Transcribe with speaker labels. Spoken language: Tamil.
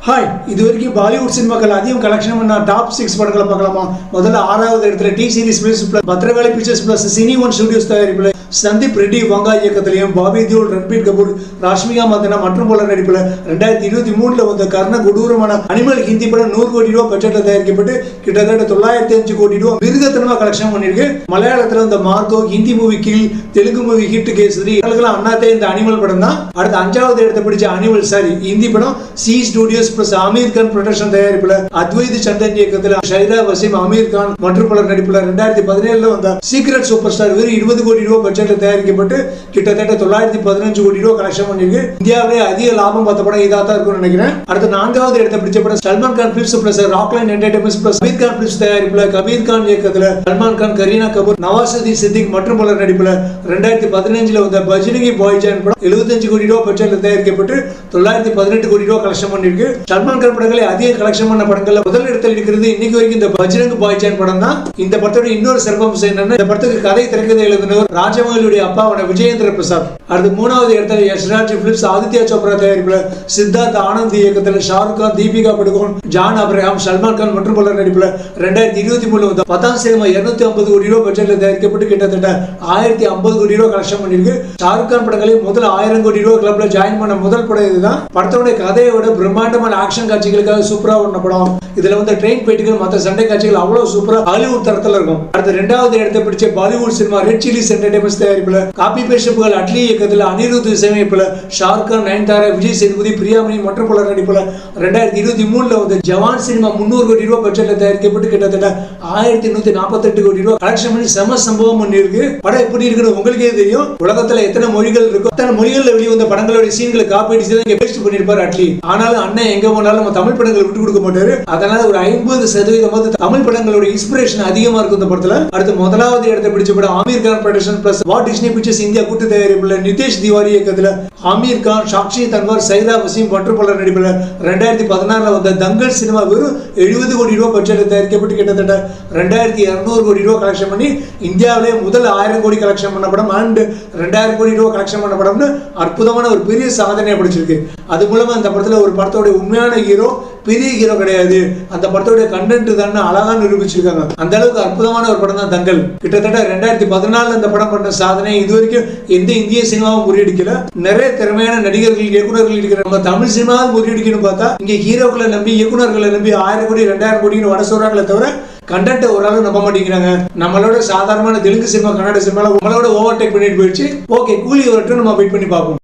Speaker 1: ஹாய், இது வரைக்கும் பாலிவுட் சினிமாக்கள் அதிகம் கலெக்ஷன் பண்ண டாப் 6 படங்களை பார்க்கலாமா? முதல்ல 6வது இடத்துல டி சீரிஸ் பிளஸ் பத்ரகாளி பிக்சர்ஸ் பிளஸ் சினி ஒன் ஸ்டுடியோஸ் தயாரிப்பில் சந்தீப் ரெட்டி வங்கா இயக்கத்திலையும் பாபி தியோல் ரன்பீர் கபூர் ராஷ்மிகா மந்தனா மற்றும் பல நடிப்பில் 2023 வந்த கர்ண கொடூரமான அனிமல் ஹிந்தி படம் 100 கோடி ரூபாய் பட்ஜெட்ல தயாரிக்கப்பட்டு கிட்டத்தட்ட 905 கோடி ரூபாய் மிருகத்தனமா கலெக்ஷன் பண்ணிருக்கு. மலையாளத்துல இந்த மார்க்கோ, ஹிந்தி மூவி கீழ், தெலுங்கு மூவி ஹிட் கேசரி, அண்ணாத்தே இந்த அனிமல் படம் தான். அடுத்து 5வது இடத்தை பிடிச்ச அனிமல் சாரி ஹிந்தி படம் C studios plus Aamir Khan production தயாரிப்புல அத்வைத் சந்தன் இயக்கத்தில் ஷைரா வசீம், அமீர் கான் மற்றும் பலர் நடிப்புல 2017 வந்த சீக்ரெட் சூப்பர் ஸ்டார் வெறும் 20 கோடி ரூபாய் பட்ஜெட்ல தயாரிக்கப்பட்டு கிட்டத்தட்ட 915 கோடி ரூபாய் கலெக்ஷன் பண்ணிருக்கு. இந்தியாவிலே அதிக லாபம் பார்த்த படம் இதா தான் இருக்கும்னு நினைக்கிறேன். அடுத்து 4வது இடத்தை பிடிச்ச படம் Salman Khan films plus Rockline entertainments plus Kabir Khan films தயாரிப்புல கபீர் கான் இயக்கத்தில் சல்மான் கான், கரீனா கபூர், நவாசுதீன் சித்திக் மற்றும் பலர் நடிப்புல 2015 வந்த பஜ்ரங்கி பாய்ஜான் படம் 75 கோடி ரூபாய் பட்ஜெட்ல தயாரிக்கப்பட்டு 918 கோடி ரூபாய் கலெக்ஷன் பண்ணிருக்கு. சல்மான் கான் படங்களை அதிக கலெக்ஷன் பண்ண படங்கள்ல முதல் இடத்தில் இருக்கிறது இன்னைக்கு வரைக்கும் இந்த பஜ்ரங் பாய்ஜான் படம் தான். இந்த படத்தோட இன்னொரு சிறப்பம்சம் என்னன்னா, இந்த படத்துக்கு கதை திரைக்கதை எழுதினவர் ராஜமௌலியுடைய அப்பாவான விஜயேந்திர பிரசாத். அடுத்து 3வது இடத்துல யஷ்ராஜ் பிலிம்ஸ் ஆதித்யா சோப்ரா தயாரிப்புல சித்தார்த் ஆனந்த் இயக்கத்தில் ஷாருக் கான், தீபிகா படுகோன், ஜான் அப்ரஹாம், சல்மான் கான் மற்றும் பலர் நடிப்புல 2023 வந்த பத்தாம் சினிமா 250 கோடி ரூபாய் பட்ஜெட்ல தயாரிக்கப்பட்டு கிட்டத்தட்ட 1050 கோடி ரூபாய் கலெக்ஷன் பண்ணிருக்கு. ஷாருக் கான் படங்களை முதல் 1000 கோடி ரூபாய் கிளப்ல ஜாயின் பண்ண முதல் படம் இதுதான். படத்தோட கதையோட பிரம்மாண்டமான ஆக்ஷன் காட்சிகளுக்காக சூப்பரா ஒண்ண படம். இதுல வந்து ட்ரெயின் ஃபைட்டுகள், மற்ற சண்டை காட்சிகள் அவ்வளவு சூப்பரா ஹாலிவுட் தரத்துல இருக்கும். அடுத்து 2வது இடத்தை பிடிச்ச Bollywood cinema Red Chillies entertainments தயாரிப்புல காப்பி பேஸ்ட்கள் அட்லி இயக்கத்தில் அனிருத் இசையமைப்புல ஷாருக் கான், நயன்தாரா, விஜய் சேதுபதி, பிரியாமணி மற்றும் பலர் நடிப்புல 2023 வந்து ஜவான் சினிமா 300 கோடி ரூபாய் பட்ஜெட்ல தயாரிக்கப்பட்டு கிட்டத்தட்ட 1148 கோடி ரூபாய் கலெக்ஷன் பண்ணி செம சம்பவம் பண்ணிருக்கு. படம் எப்படி இருக்குன்னு உங்களுக்கே தெரியும். உலகத்துல எத்தனை மொழிகள் இருக்கும், அத்தனை மொழிகள்ல வெளிவந்த படங்களோட சீன்களை காப்பி அடிச்சு தான் பேஸ்ட் பண்ணிருப்பாரு அட்லி. ஆனாலும் அண்ணன் எங்க போனாலும் நம்ம தமிழ் படங்களை விட்டு கொடுக்க மாட்டாரு. அதனால ஒரு 50% தமிழ் படங்களோட இன்ஸ்பிரேஷன் அதிகமா இருக்கும் இந்த படத்துல. அடுத்து 1வது இடத்தை பிடிச்ச படம் Aamir Khan production plus Walt Disney Pictures India கூட்டு தயாரிப்புல நிதேஷ் திவாரி இயக்கத்துல அமீர் கான், சாக்ஷி தன்வார், சைரா வசீம் மற்றும் பலர் நடிப்புல 2016 வந்த தங்கல் சினிமா வெறும் 70 கோடி ரூபாய் பட்ஜெட்ல தயாரிக்கப்பட்டு கிட்டத்தட்ட 2200 கோடி ரூபாய் கலெக்ஷன் பண்ணி இந்தியாவிலே முதல் 1000 கோடி கலெக்ஷன் பண்ண படம் அண்ட் 2000 கோடி ரூபாய் கலெக்ஷன் பண்ண படம்னு அற்புதமான ஒரு பெரிய சாதனையை படிச்சிருக்கு. அது மூலமா அந்த படத்துல ஒரு படத்தோட உண்மையான ஹீரோ பெரிய ஹீரோ கிடையாது, அந்த படத்தோட கண்டென்ட் தான் அழகா நிரூபிச்சிருக்காங்க. அந்த அளவுக்கு அற்புதமான ஒரு படம் தான் தங்கல். கிட்டத்தட்ட 2014 அந்த படம் பண்ண சாதனை இதுவரைக்கும் எந்த இந்திய சினிமாவும் முறியடிக்கல. நிறைய திறமையான நடிகர்கள், இயக்குநர்கள் இருக்கிற நம்ம தமிழ் சினிமாவும் முறியடிக்கணும்னு பார்த்தா இங்க ஹீரோக்களை நம்பி, இயக்குநர்களை நம்பி 1000 கோடி 2000 கோடின்னு வட சொல்றாங்களே தவிர கண்டென்ட் ஒரு ஆளும் நம்ப மாட்டேங்கிறாங்க. நம்மளோட சாதாரணமான தெலுங்கு சினிமா, கன்னட சினிமால உங்களோட ஓவர்டேக் பண்ணிட்டு போயிடுச்சு. ஓகே, கூலி வரட்டும், நம்ம வெயிட் பண்ணி பார்ப்போம்.